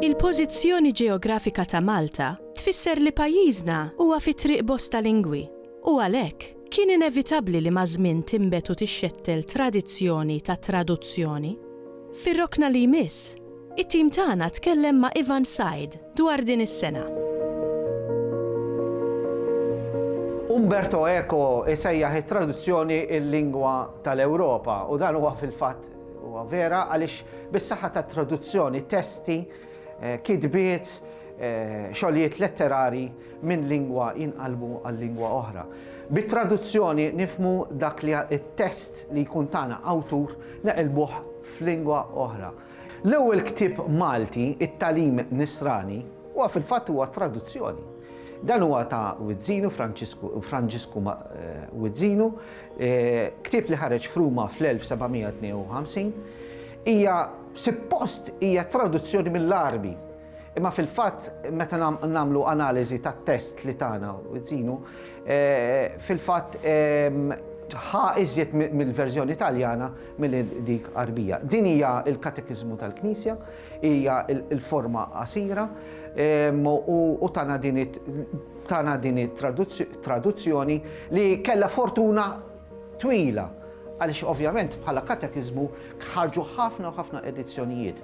Il-pożizzjoni ġeografika ta' Malta tfisser li pajjiżna huwa fi triq bosta lingwi u għalhekk kien inevitabbli li maż-żmien tinbet u tixxettel tradizzjoni ta' traduzzjoni. Fir-rokna li jmiss, it-tim tagħna tkellem ma' Ivan Said dwar din is-sena. Umberto Eco isejjaħ it-traduzzjoni il-lingwa tal-Ewropa u dan huwa fil-fatt huwa vera għaliex bis-saħħa tat-traduzzjoni testi kitbiet xogħlijiet letterari minn lingwa jinqalbu għal lingwa oħra. Bit-traduzzjoni nifhmu dak li it-test li jkun tagħna awtur neqilbuh f'lingwa oħra. L-ewwel ktieb Malti, it-Talim Nisrani, huwa fil-fatt huwa traduzzjoni. Dan huwa ta' Wizzinu, Franġisku Wizzinu, ktieb li ħareġ f'Ruma fl-1752, suppost hija traduzzjoni mill-Arbi. Imma fil-fatt meta nagħmlu analiżi tat-test li tagħna Wizzinu, fil-fatt ħa iżjed mill-verżjoni Taljana mill dik Arbija. Din hija l-Katekiżmu tal-Knisja, hija l-forma qasira u tagħna din it-traduzzjoni li kellha fortuna twila. Għaliex ovvjament bħala katekizmu ħarġu ħafna u ħafna edizzjonijiet.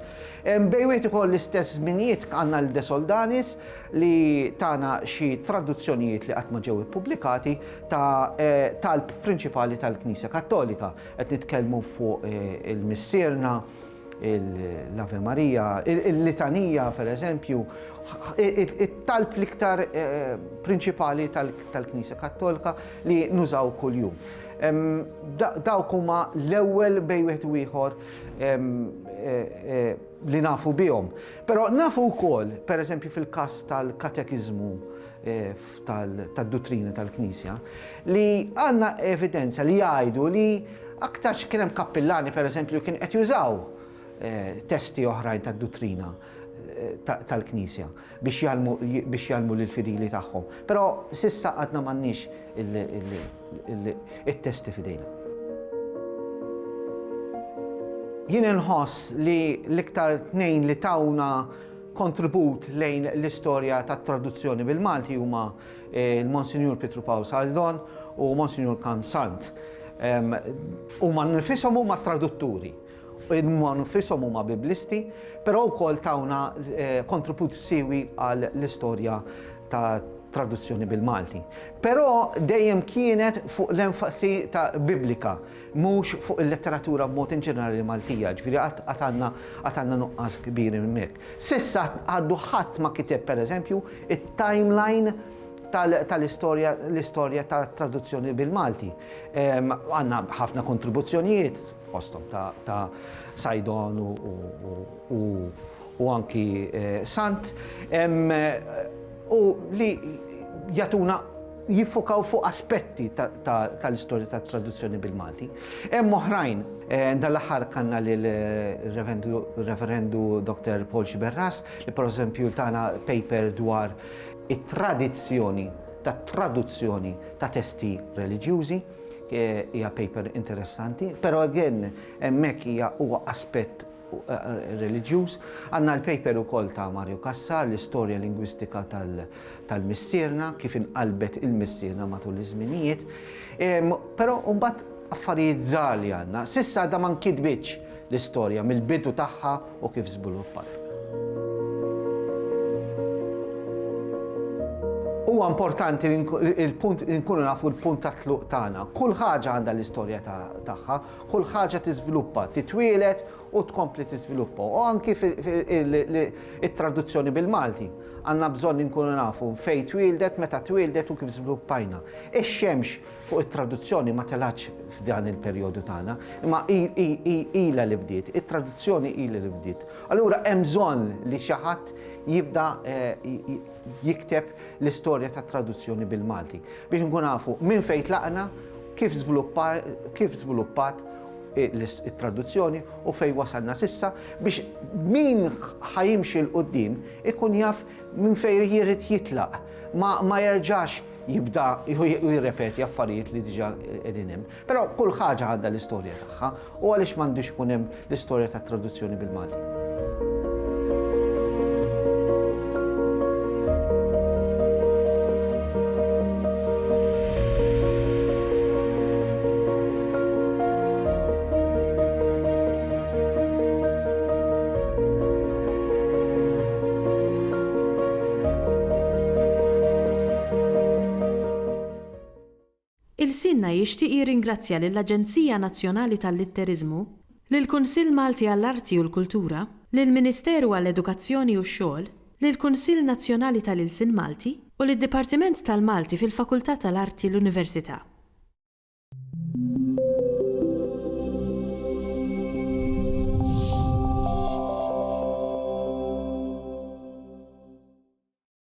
Bejwiet ukoll l-istess żminijiet għandna l-De Soldanis li tagħna xi traduzzjonijiet li qatt ma ġew ippubblikati tal-prinċipali tal-Knisja Kattolika. Qed nitkellmu fuq il-Missierna, l-Ave Marija, il-Litanija pereżempju, it-talb l-iktar prinċipali tal-Knisja Kattolika li nużaw kuljum. Dawk huma l-ewwel bejn wieħed u ieħor li nafu bihom. Però nafu wkoll, pereżempju fil-każ tal-katekiżmu tad-dottrina tal-Knisja, li għandna evidenza li jgħidu li aktar kien hemm kappillani pereżempju kien qed jużaw testi oħrajn tad-dottrina tal-Knisja biex jalmu lill-fidili tagħhom. Però s'issa għadna m'għandniex it-testi fidejna. Jien inħoss li l-iktar tnejn li tawna kontribut lejn l-istorja tat-traduzzjoni bil-Malti huma il-Monsinjur Pietru Paul Saldon u Monsinjur Kam Sant. Huma nifisom huma tradutturi. Huma nifisom huma biblisti, però wkoll tawna kontribut siwi għal l-istorja ta' traduzzjoni bil-Malti. Però dejjem kienet fuq l-enfasi ta' biblika, mhux fuq il-letteratura b'mod inġenerali Maltija, ġifieri qatt għandna nuqqas kbir minn hekk. S'issa għaddu ħadd ma kiteb pereżempju it-timeline tal-istorja ta' traduzzjoni bil-Malti. Għandna ħafna kontribuzzjonijiet fosthom ta' Sajdon u anki Sant u li jatuna jiffokaw fuq aspetti tal-istorja tat traduzzjoni bil-Malti. Hemm oħrajn dal-aħħar kanna lill-Reverendu Dr. Paul Xiberras li pereżempju tagħna paper dwar it-tradizzjoni tat traduzzjoni ta' testi reliġjużi, hija paper interessanti, però again hemmhekk huwa aspett reliġjuż. Għandna l-paper ukoll ta' Mario Kassar, l-istorja lingwistika tal-Missierna, kif inqalbet il-Missierna matul iż-żminijiet. Però mbagħad affarijiet żgħar li għandna. S'issa da ma nkitbitx l-istorja mill-bidu tagħha u kif żviluppat. Huwa importanti nkunu nafu l-punt ta' tluq tagħna. Kull ħaġa għandha l-istorja tagħha, kull ħaġa tiżviluppa, titwielet u tkompli tiżviluppa. U anki it-traduzzjoni bil-Malti. Għandna bżonn nkunu nafu fejn twieldet, meta twieldet u kif żviluppajna. Ix-xemx fuq it-traduzzjoni ma telgħax f'dan il-perjodu tagħna, imma ilha li bdiet, it-traduzzjoni ilha li bdiet. Allura hemm bżonn li xi ħadd jibda jikteb l-istorja tat traduzzjoni bil-Malti biex nkun nafu minn fejn tlaqna, kif żviluppat it-traduzzjoni u fej wasalna sissa biex min ħajimxi l-qoddim ikun jaf minn fejn jirid jitlaq. Ma jerġax jibda u jirrepeti affarijiet li diġà qegħdin hemm. Però kull ħaġa għandha l-istorja tagħha u għaliex m'għandux ikun hemm l-istorja tat-traduzzjoni bil-Malti. Il-Sinna jixtieq jirringrazzja lill-Aġenzija Nazzjonali tal-Litterizmu, lill-Kunsill Malti għall-Arti u l-Kultura, lill-Ministeru għall-Edukazzjoni u x-Xogħol, lill-Kunsill Nazzjonali tal-Ilsien Malti u lid-Dipartiment tal-Malti fil-Fakultà tal-Arti l-Università.